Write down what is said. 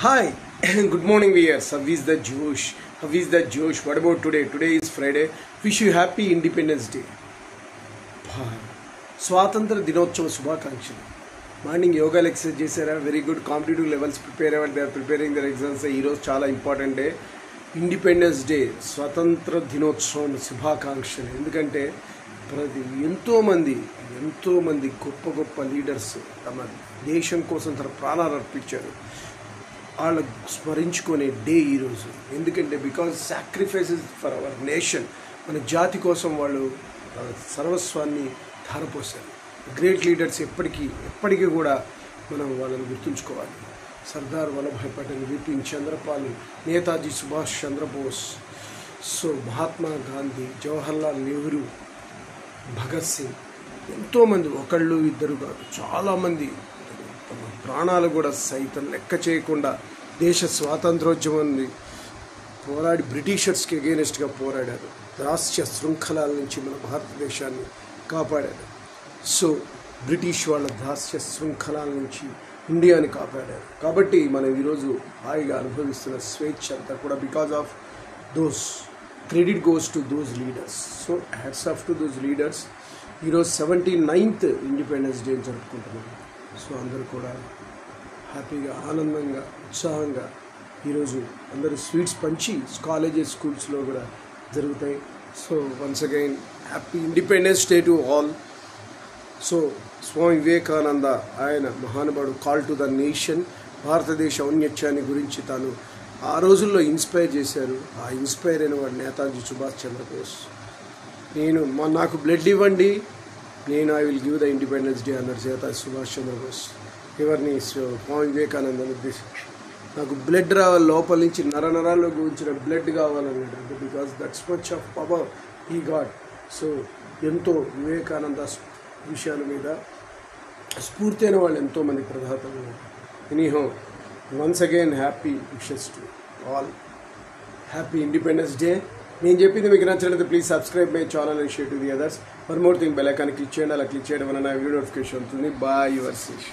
Hi, good morning viewers. How is the Josh? How is the Josh? What about today? Today is Friday. Wish you happy Independence Day. స్వాతంత్ర దినోత్సవ శుభాకాంక్షలు. Morning yoga exercise చేశారా? Very good. Competitive levels prepare అవ్వండి. They are preparing their exams. ఈరోజు చాలా important day, independence day, స్వాతంత్ర దినోత్సవం శుభాకాంక్షలు. ఎందుకంటే ఎంతోమంది గొప్ప గొప్ప లీడర్స్ తమ దేశం కోసం తన ప్రాణాలు అర్పించారు. వాళ్ళకు స్మరించుకునే డే ఈరోజు. ఎందుకంటే because sacrifices for our nation, మన జాతి కోసం వాళ్ళు సర్వస్వాన్ని ధారపోశారు. గ్రేట్ లీడర్స్ ఎప్పటికీ కూడా మనం వాళ్ళని గుర్తుంచుకోవాలి. సర్దార్ వల్లభాయ్ పటేల్, బిపిన్ చంద్రపాల్, నేతాజీ సుభాష్ చంద్రబోస్, మహాత్మా గాంధీ, జవహర్లాల్ నెహ్రూ, భగత్ సింగ్, ఎంతోమంది, ఒకళ్ళు ఇద్దరు కాదు, చాలామంది తమ ప్రాణాలు కూడా సైతం లెక్క చేయకుండా దేశ స్వాతంత్రోద్యమాన్ని పోరాడి బ్రిటిషర్స్కి అగేనెస్ట్గా పోరాడారు. రాష్ట్ర శృంఖలాల నుంచి మన భారతదేశాన్ని కాపాడారు. బ్రిటిష్ వాళ్ళ దాస్య శృంఖలాల నుంచి ఇండియాని కాపాడారు. కాబట్టి మనం ఈరోజు హాయిగా అనుభవిస్తున్న స్వేచ్ఛ అంతా కూడా because of those credit goes to those leaders. Hats off to those leaders. ఈరోజు 79th ఇండిపెండెన్స్ డే జరుపుకుంటున్నాం. అందరూ కూడా హ్యాపీగా, ఆనందంగా, ఉత్సాహంగా ఈరోజు అందరూ స్వీట్స్ పంచి కాలేజెస్, స్కూల్స్లో కూడా జరుగుతాయి. Once again happy independence day to all. Swami Vivekananda, ఆయన మహానుభావుడు, కాల్ టు ద నేషన్, భారతదేశ ఔన్నత్యాన్ని గురించి తాను ఆ రోజుల్లో ఇన్స్పైర్ చేశారు. ఆ ఇన్స్పైర్ అయిన వాడు నేతాజీ సుభాష్ చంద్రబోస్. నాకు బ్లడ్ ఇవ్వండి, I will give the independence day అన్నారు నేతాజీ సుభాష్ చంద్రబోస్. ఎవరిని? స్వామి వివేకానంద ఉద్దేశించి. నాకు బ్లడ్ రావాలి, లోపల నుంచి నరాల్లో గురించిన బ్లడ్ కావాలన్నాడు. Because that's much of power he got. ఎంతో వివేకానంద విషయాల మీద స్ఫూర్తి అయిన వాళ్ళు ఎంతోమంది ప్రధాతలు. Anyhow, once again happy wishes to all. Happy independence day. నేను చెప్పింది మీకు నచ్చినట్లయితే please subscribe my channel and share to the others. One more thing, bell icon click చేయండి. అలా క్లిక్ చేయడం వల్ల నా వీడియో నోటిఫికేషన్ ఉంటుంది. Bye, your Sesh.